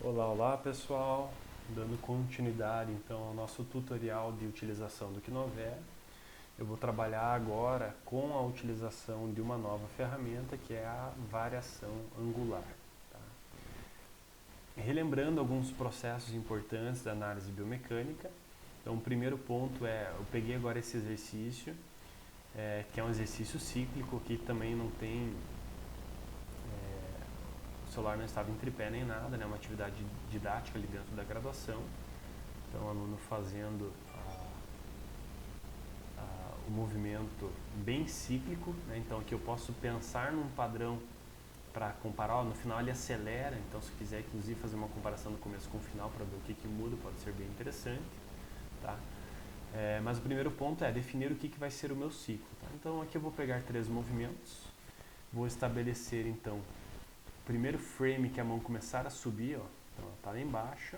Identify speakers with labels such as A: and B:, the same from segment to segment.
A: Olá, olá pessoal, dando continuidade então ao nosso tutorial de utilização do Kinové. Eu vou trabalhar agora com a utilização de uma nova ferramenta que é a variação angular. Tá? Relembrando alguns processos importantes da análise biomecânica. Então o primeiro ponto é, eu peguei agora esse exercício, que é um exercício cíclico, que também não tem o celular não estava em tripé nem nada, né? Uma atividade didática ali dentro da graduação. Então, o aluno fazendo o movimento bem cíclico, né? Então aqui eu posso pensar num padrão para comparar, no final ele acelera, então se quiser inclusive fazer uma comparação do começo com o final para ver o que muda, pode ser bem interessante. Tá? Mas o primeiro ponto é definir o que vai ser o meu ciclo. Tá? Então aqui eu vou pegar 3 movimentos, vou estabelecer então o primeiro frame que a mão começar a subir, ó, então ela está lá embaixo,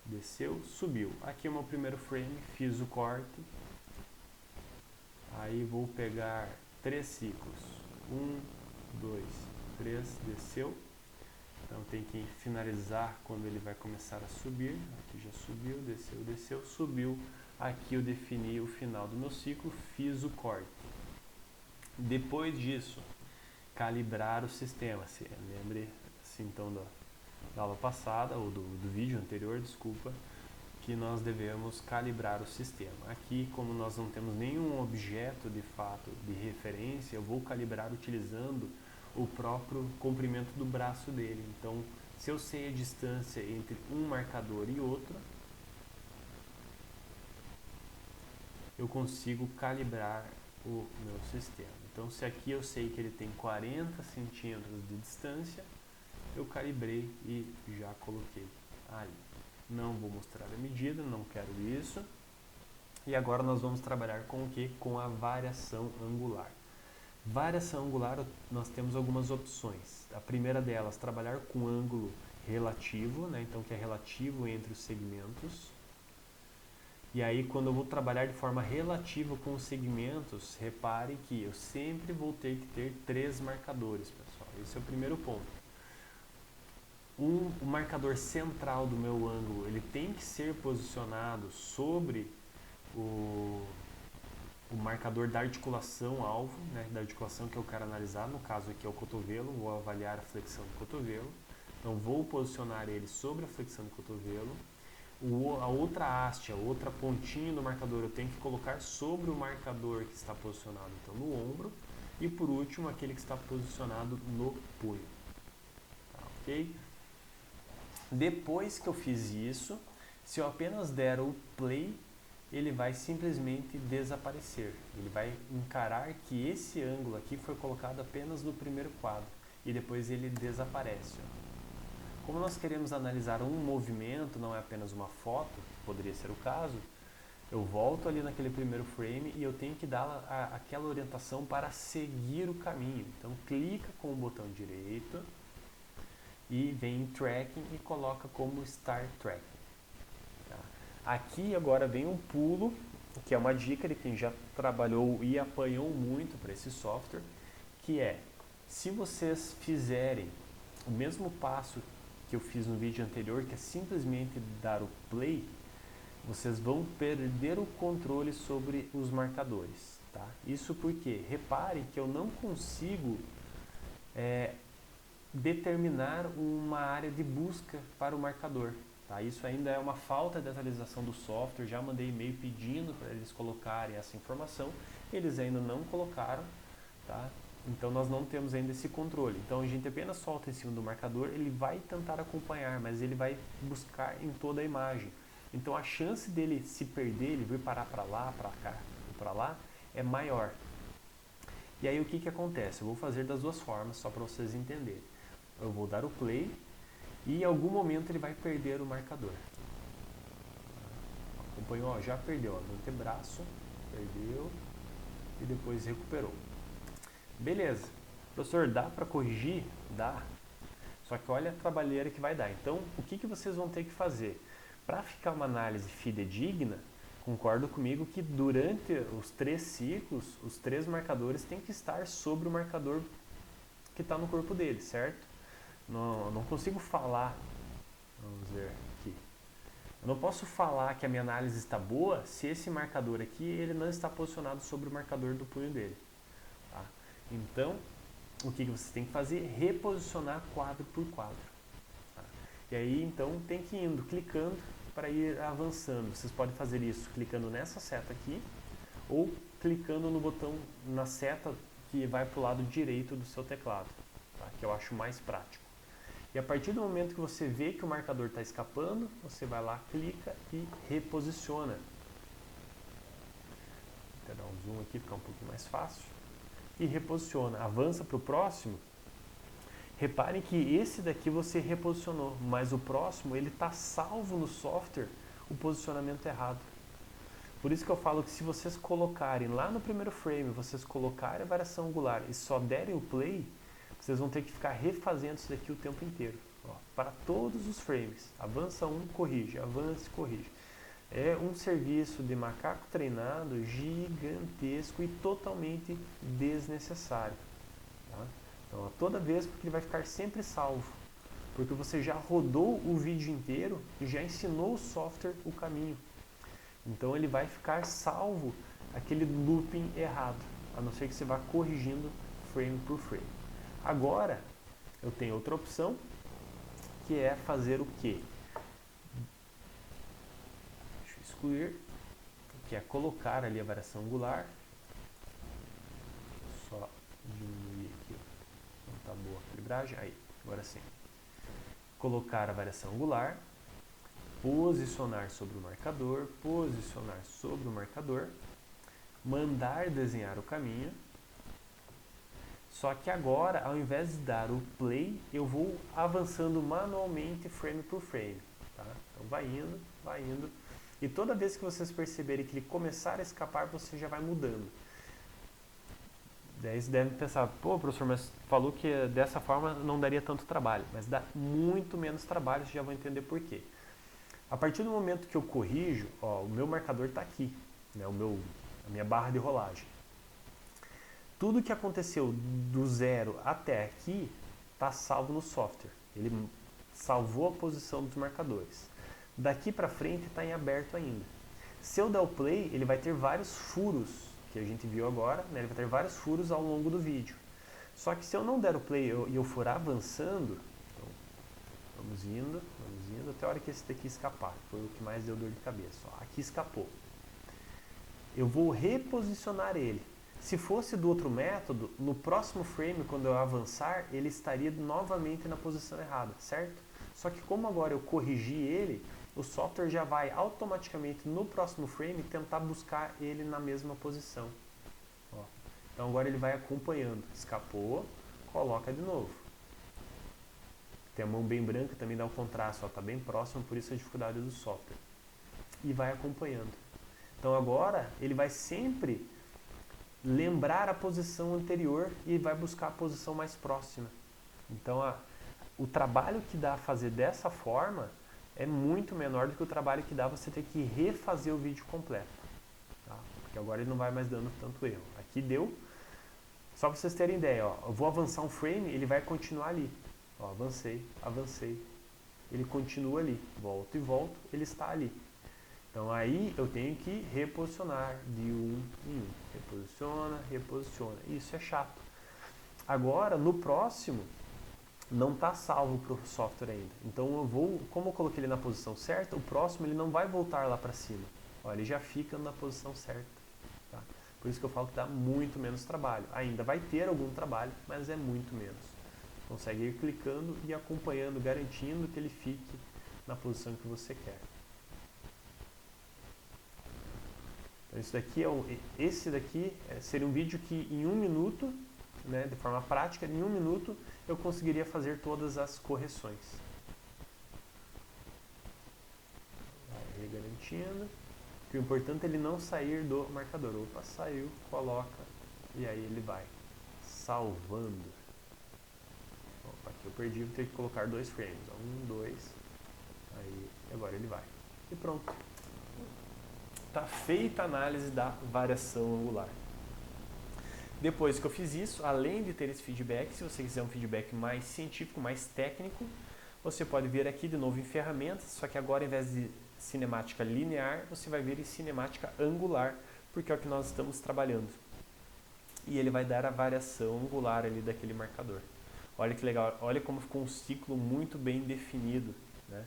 A: desceu, subiu. Aqui é o meu primeiro frame, fiz o corte. Aí vou pegar 3 ciclos. 1, 2, 3, desceu. Então tem que finalizar quando ele vai começar a subir. Aqui já subiu, desceu, desceu, subiu. Aqui eu defini o final do meu ciclo, fiz o corte. Depois disso, calibrar o sistema. Lembre assim, então da aula passada, ou do vídeo anterior, desculpa, que nós devemos calibrar o sistema. Aqui, como nós não temos nenhum objeto de fato de referência, eu vou calibrar utilizando o próprio comprimento do braço dele. Então, se eu sei a distância entre um marcador e outro, eu consigo calibrar o meu sistema. Então, se aqui eu sei que ele tem 40 centímetros de distância, eu calibrei e já coloquei ali. Não vou mostrar a medida, não quero isso. E agora nós vamos trabalhar com o que? Com a variação angular. Variação angular, nós temos algumas opções. A primeira delas, trabalhar com ângulo relativo, né? Então que é relativo entre os segmentos. E aí quando eu vou trabalhar de forma relativa com os segmentos, repare que eu sempre vou ter que ter 3 marcadores, pessoal. Esse é o primeiro ponto. O marcador central do meu ângulo, ele tem que ser posicionado sobre o marcador da articulação alvo, né, da articulação que eu quero analisar, no caso aqui é o cotovelo, vou avaliar a flexão do cotovelo, então vou posicionar ele sobre a flexão do cotovelo. A outra haste, a outra pontinha do marcador eu tenho que colocar sobre o marcador que está posicionado então no ombro, e por último aquele que está posicionado no punho. Tá, ok? Depois que eu fiz isso, se eu apenas der o play, ele vai simplesmente desaparecer. Ele vai encarar que esse ângulo aqui foi colocado apenas no primeiro quadro e depois ele desaparece. Como nós queremos analisar um movimento, não é apenas uma foto, poderia ser o caso, eu volto ali naquele primeiro frame e eu tenho que dar aquela orientação para seguir o caminho. Então clica com o botão direito e vem em Tracking e coloca como Start Tracking. Tá? Aqui agora vem um pulo, que é uma dica de quem já trabalhou e apanhou muito para esse software, que é, se vocês fizerem o mesmo passo que eu fiz no vídeo anterior, que é simplesmente dar o play, vocês vão perder o controle sobre os marcadores. Tá? Isso porque, repare que eu não consigo determinar uma área de busca para o marcador. Tá? Isso ainda é uma falta de atualização do software, já mandei e-mail pedindo para eles colocarem essa informação, eles ainda não colocaram, tá? Então nós não temos ainda esse controle. Então a gente apenas solta em cima do marcador, ele vai tentar acompanhar, mas ele vai buscar em toda a imagem. Então a chance dele se perder, ele vir parar para lá, para cá, para lá, é maior. E aí o que acontece? Eu vou fazer das duas formas, só para vocês entenderem. Eu vou dar o play e em algum momento ele vai perder o marcador. Acompanhou? Já perdeu, ó, no antebraço, perdeu e depois recuperou. Beleza. Professor, dá para corrigir? Dá. Só que olha a trabalheira que vai dar. Então, o que vocês vão ter que fazer? Para ficar uma análise fidedigna, concordo comigo que durante os 3 ciclos, os 3 marcadores têm que estar sobre o marcador que está no corpo dele, certo? eu não consigo falar, vamos ver aqui, eu não posso falar que a minha análise está boa se esse marcador aqui ele não está posicionado sobre o marcador do punho dele. Tá? Então, o que você tem que fazer? Reposicionar quadro por quadro. Tá? E aí, então, tem que ir indo, clicando para ir avançando. Vocês podem fazer isso clicando nessa seta aqui ou clicando no botão, na seta que vai para o lado direito do seu teclado, tá? Que eu acho mais prático. E a partir do momento que você vê que o marcador está escapando, você vai lá, clica e reposiciona. Vou dar um zoom aqui, ficar um pouquinho mais fácil. E reposiciona. Avança para o próximo. Reparem que esse daqui você reposicionou, mas o próximo ele está salvo no software o posicionamento errado. Por isso que eu falo que se vocês colocarem lá no primeiro frame, vocês colocarem a variação angular e só derem o play, vocês vão ter que ficar refazendo isso daqui o tempo inteiro. Ó, para todos os frames. Avança um, corrige. Avança, corrige. É um serviço de macaco treinado gigantesco e totalmente desnecessário. Tá? Então, toda vez, porque ele vai ficar sempre salvo. Porque você já rodou o vídeo inteiro e já ensinou o software o caminho. Então, ele vai ficar salvo aquele looping errado, a não ser que você vá corrigindo frame por frame. Agora, eu tenho outra opção, que é fazer o quê? Deixa eu excluir, que é colocar ali a variação angular. Só diminuir aqui, não está boa a calibragem. Aí, agora sim. Colocar a variação angular, posicionar sobre o marcador, posicionar sobre o marcador, mandar desenhar o caminho. Só que agora, ao invés de dar o play, eu vou avançando manualmente frame por frame. Tá? Então vai indo. E toda vez que vocês perceberem que ele começar a escapar, você já vai mudando. Daí você deve pensar, pô, professor, mas falou que dessa forma não daria tanto trabalho. Mas dá muito menos trabalho, vocês já vão entender por quê. A partir do momento que eu corrijo, ó, o meu marcador está aqui, né, a minha barra de rolagem. Tudo que aconteceu do zero até aqui está salvo no software. Ele salvou a posição dos marcadores. Daqui para frente está em aberto ainda. Se eu der o play, ele vai ter vários furos, que a gente viu agora, né? Ele vai ter vários furos ao longo do vídeo. Só que se eu não der o play e eu for avançando, então, vamos indo, até a hora que esse daqui escapar. Foi o que mais deu dor de cabeça. Ó, aqui escapou. Eu vou reposicionar ele. Se fosse do outro método, no próximo frame, quando eu avançar, ele estaria novamente na posição errada, certo? Só que como agora eu corrigi ele, o software já vai automaticamente no próximo frame tentar buscar ele na mesma posição. Ó. Então agora ele vai acompanhando. Escapou, coloca de novo. Tem a mão bem branca, também dá um contraste, está bem próximo, por isso a dificuldade do software. E vai acompanhando. Então agora ele vai sempre lembrar a posição anterior e vai buscar a posição mais próxima. Então o trabalho que dá fazer dessa forma é muito menor do que o trabalho que dá você ter que refazer o vídeo completo. Tá? Porque agora ele não vai mais dando tanto erro. Aqui deu. Só para vocês terem ideia, ó, eu vou avançar um frame, ele vai continuar ali. Ó, avancei. Ele continua ali. Volto e volto, ele está ali. Então aí eu tenho que reposicionar de um em um. Reposiciona. Isso é chato. Agora, no próximo, não está salvo para o software ainda. Então eu vou, como eu coloquei ele na posição certa, o próximo ele não vai voltar lá para cima. Ó, ele já fica na posição certa. Tá? Por isso que eu falo que dá muito menos trabalho. Ainda vai ter algum trabalho, mas é muito menos. Consegue ir clicando e acompanhando, garantindo que ele fique na posição que você quer. Então esse daqui seria um vídeo que em 1 minuto, né, de forma prática, em 1 minuto eu conseguiria fazer todas as correções. Vai garantindo. O importante é ele não sair do marcador. Opa, saiu, coloca e aí ele vai salvando. Opa, aqui eu perdi, vou ter que colocar 2 frames. 1, 2, aí agora ele vai. E pronto. Está feita a análise da variação angular. Depois que eu fiz isso, além de ter esse feedback, se você quiser um feedback mais científico, mais técnico, você pode vir aqui de novo em ferramentas, só que agora, ao invés de cinemática linear, você vai vir em cinemática angular, porque é o que nós estamos trabalhando. E ele vai dar a variação angular ali daquele marcador. Olha que legal, olha como ficou um ciclo muito bem definido, né?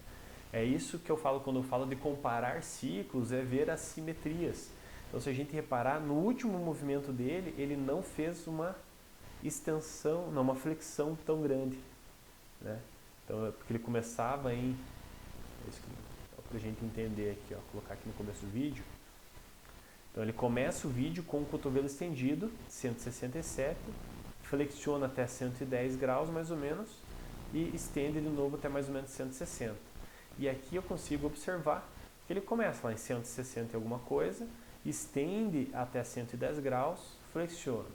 A: É isso que eu falo quando eu falo de comparar ciclos, é ver as simetrias. Então, se a gente reparar, no último movimento dele, ele não fez uma extensão, não, uma flexão tão grande, né? Então, porque ele começava em, para a gente entender aqui, ó, colocar aqui no começo do vídeo. Então, ele começa o vídeo com o cotovelo estendido, 167, flexiona até 110 graus mais ou menos e estende de novo até mais ou menos 160. E aqui eu consigo observar que ele começa lá em 160 e alguma coisa, estende até 110 graus, flexiona,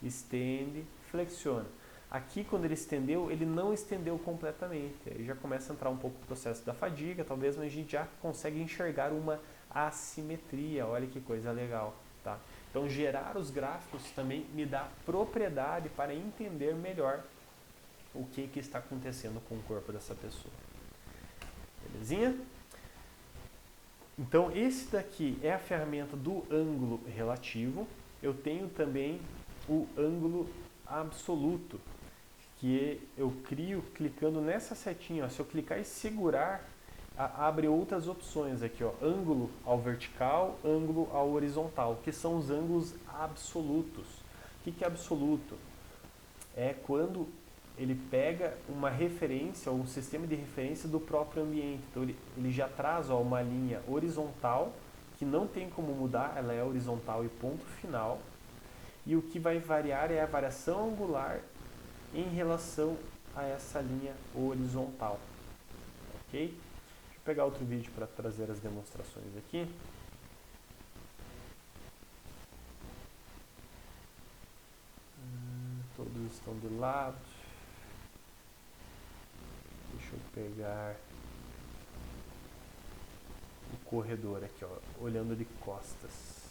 A: estende, flexiona. Aqui, quando ele estendeu, ele não estendeu completamente. Aí já começa a entrar um pouco o processo da fadiga, talvez, mas a gente já consegue enxergar uma assimetria. Olha que coisa legal, tá? Então, gerar os gráficos também me dá propriedade para entender melhor o que está acontecendo com o corpo dessa pessoa. Belezinha? Então, esse daqui é a ferramenta do ângulo relativo. Eu tenho também o ângulo absoluto, que eu crio clicando nessa setinha. Ó. Se eu clicar e segurar, abre outras opções aqui, ó, ângulo ao vertical, ângulo ao horizontal, que são os ângulos absolutos. O que é absoluto? É quando ele pega uma referência, ou um sistema de referência do próprio ambiente. Então ele já traz, ó, uma linha horizontal, que não tem como mudar, ela é horizontal e ponto final. E o que vai variar é a variação angular em relação a essa linha horizontal. Ok? Deixa eu pegar outro vídeo para trazer as demonstrações aqui. Todos estão de lado. Deixa eu pegar o corredor aqui, ó, olhando de costas.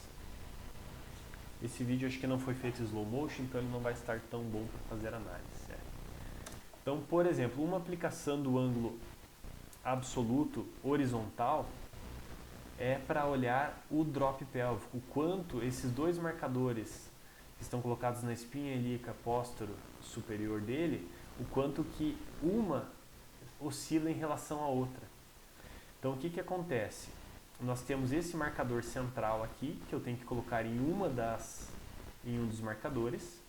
A: Esse vídeo acho que não foi feito em slow motion, então ele não vai estar tão bom para fazer análise. Então, por exemplo, uma aplicação do ângulo absoluto horizontal é para olhar o drop pélvico, o quanto esses dois marcadores que estão colocados na espinha ilíaca póstero superior dele, o quanto que uma oscila em relação à outra. Então, o que acontece? Nós temos esse marcador central aqui, que eu tenho que colocar em um dos marcadores.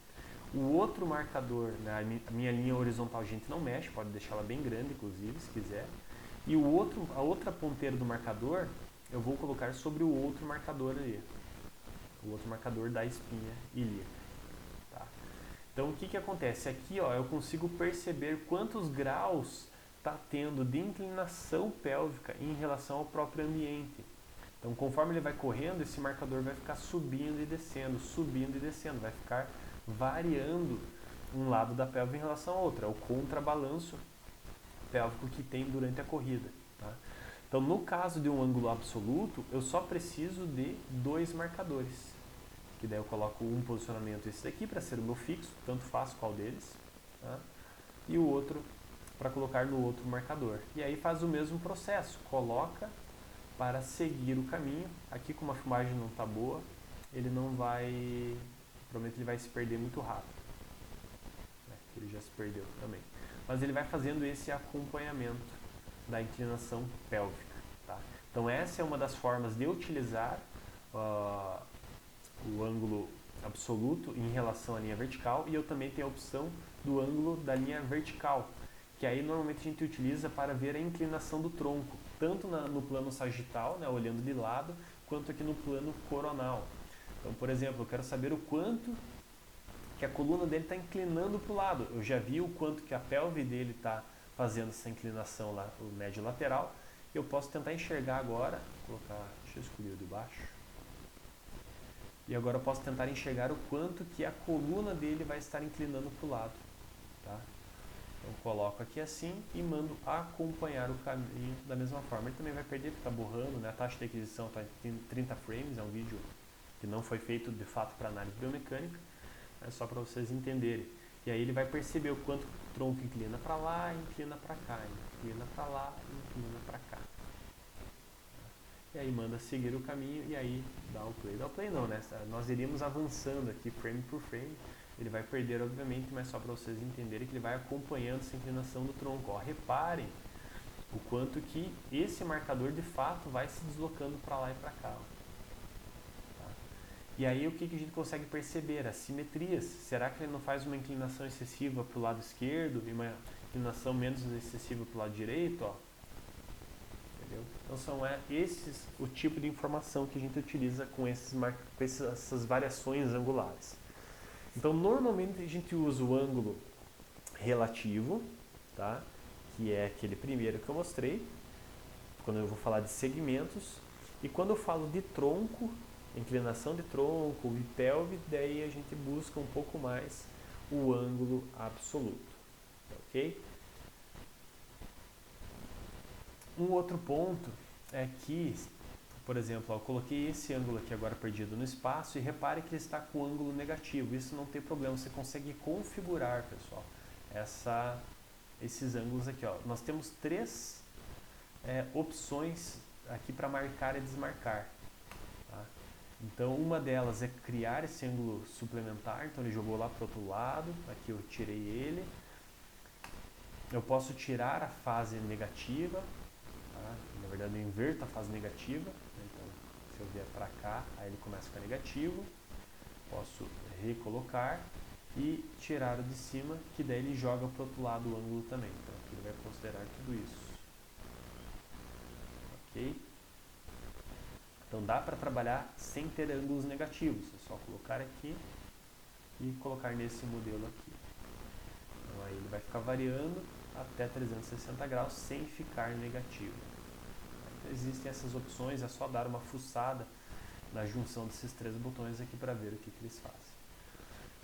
A: O outro marcador, né, a minha linha horizontal a gente não mexe, pode deixar ela bem grande, inclusive, se quiser. E a outra ponteira do marcador, eu vou colocar sobre o outro marcador ali. O outro marcador da espinha ilíaca. Tá? Então, o que acontece? Aqui, ó, eu consigo perceber quantos graus está tendo de inclinação pélvica em relação ao próprio ambiente. Então, conforme ele vai correndo, esse marcador vai ficar subindo e descendo, vai ficar variando um lado da pelve em relação ao outro. É o contrabalanço pélvico que tem durante a corrida. Tá? Então, no caso de um ângulo absoluto, eu só preciso de dois marcadores. Que daí eu coloco um posicionamento, esse daqui, para ser o meu fixo, tanto faz qual deles. Tá? E o outro para colocar no outro marcador. E aí faz o mesmo processo, coloca para seguir o caminho. Aqui, como a filmagem não está boa, ele não vai, provavelmente ele vai se perder muito rápido. Ele já se perdeu também. Mas ele vai fazendo esse acompanhamento da inclinação pélvica. Tá? Então essa é uma das formas de utilizar o ângulo absoluto em relação à linha vertical, e eu também tenho a opção do ângulo da linha vertical, que aí normalmente a gente utiliza para ver a inclinação do tronco, tanto no plano sagital, né, olhando de lado, quanto aqui no plano coronal. Então, por exemplo, eu quero saber o quanto que a coluna dele está inclinando para o lado. Eu já vi o quanto que a pelve dele está fazendo essa inclinação lá, o médio lateral. Eu posso tentar enxergar agora, deixa eu escolher o de baixo. E agora eu posso tentar enxergar o quanto que a coluna dele vai estar inclinando para o lado. Tá? Então coloco aqui assim e mando acompanhar o caminho da mesma forma. Ele também vai perder porque está borrando, né? A taxa de aquisição está em 30 frames, é um vídeo que não foi feito de fato para análise biomecânica. É só para vocês entenderem. E aí ele vai perceber o quanto o tronco inclina para lá, inclina para cá, inclina para lá, inclina para cá. E aí manda seguir o caminho e aí dá o play. Dá o play não, né? Nós iríamos avançando aqui frame por frame. Ele vai perder obviamente, mas só para vocês entenderem que ele vai acompanhando essa inclinação do tronco. Ó, reparem o quanto que esse marcador de fato vai se deslocando para lá e para cá. Ó. E aí o que a gente consegue perceber? As simetrias. Será que ele não faz uma inclinação excessiva para o lado esquerdo e uma inclinação menos excessiva para o lado direito? Ó? Entendeu? Então são esses o tipo de informação que a gente utiliza com essas variações angulares. Então normalmente a gente usa o ângulo relativo, tá? Que é aquele primeiro que eu mostrei, quando eu vou falar de segmentos. E quando eu falo de tronco, inclinação de tronco e pelve, daí a gente busca um pouco mais o ângulo absoluto, ok? Um outro ponto é que, por exemplo, ó, eu coloquei esse ângulo aqui agora perdido no espaço e repare que ele está com ângulo negativo. Isso não tem problema, você consegue configurar, pessoal, esses ângulos aqui. Ó. Nós temos três opções aqui para marcar e desmarcar. Tá? Então, uma delas é criar esse ângulo suplementar, então ele jogou lá para o outro lado, aqui eu tirei ele. Eu posso tirar a fase negativa, tá? Na verdade eu inverto a fase negativa, né? Então se eu vier para cá, aí ele começa a ficar negativo. Posso recolocar e tirar o de cima, que daí ele joga para o outro lado o ângulo também. Então aqui ele vai considerar tudo isso. Ok? Então dá para trabalhar sem ter ângulos negativos. É só colocar aqui e colocar nesse modelo aqui. Então aí ele vai ficar variando até 360 graus sem ficar negativo. Então, existem essas opções, é só dar uma fuçada na junção desses três botões aqui para ver o que eles fazem.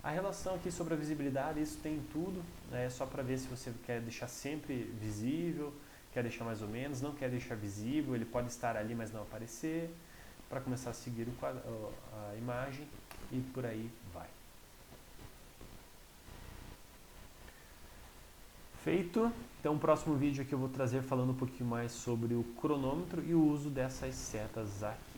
A: A relação aqui sobre a visibilidade, isso tem tudo, é só para ver se você quer deixar sempre visível, quer deixar mais ou menos, não quer deixar visível, ele pode estar ali mas não aparecer, para começar a seguir a imagem e por aí vai. Feito, então o próximo vídeo aqui eu vou trazer falando um pouquinho mais sobre o cronômetro e o uso dessas setas aqui.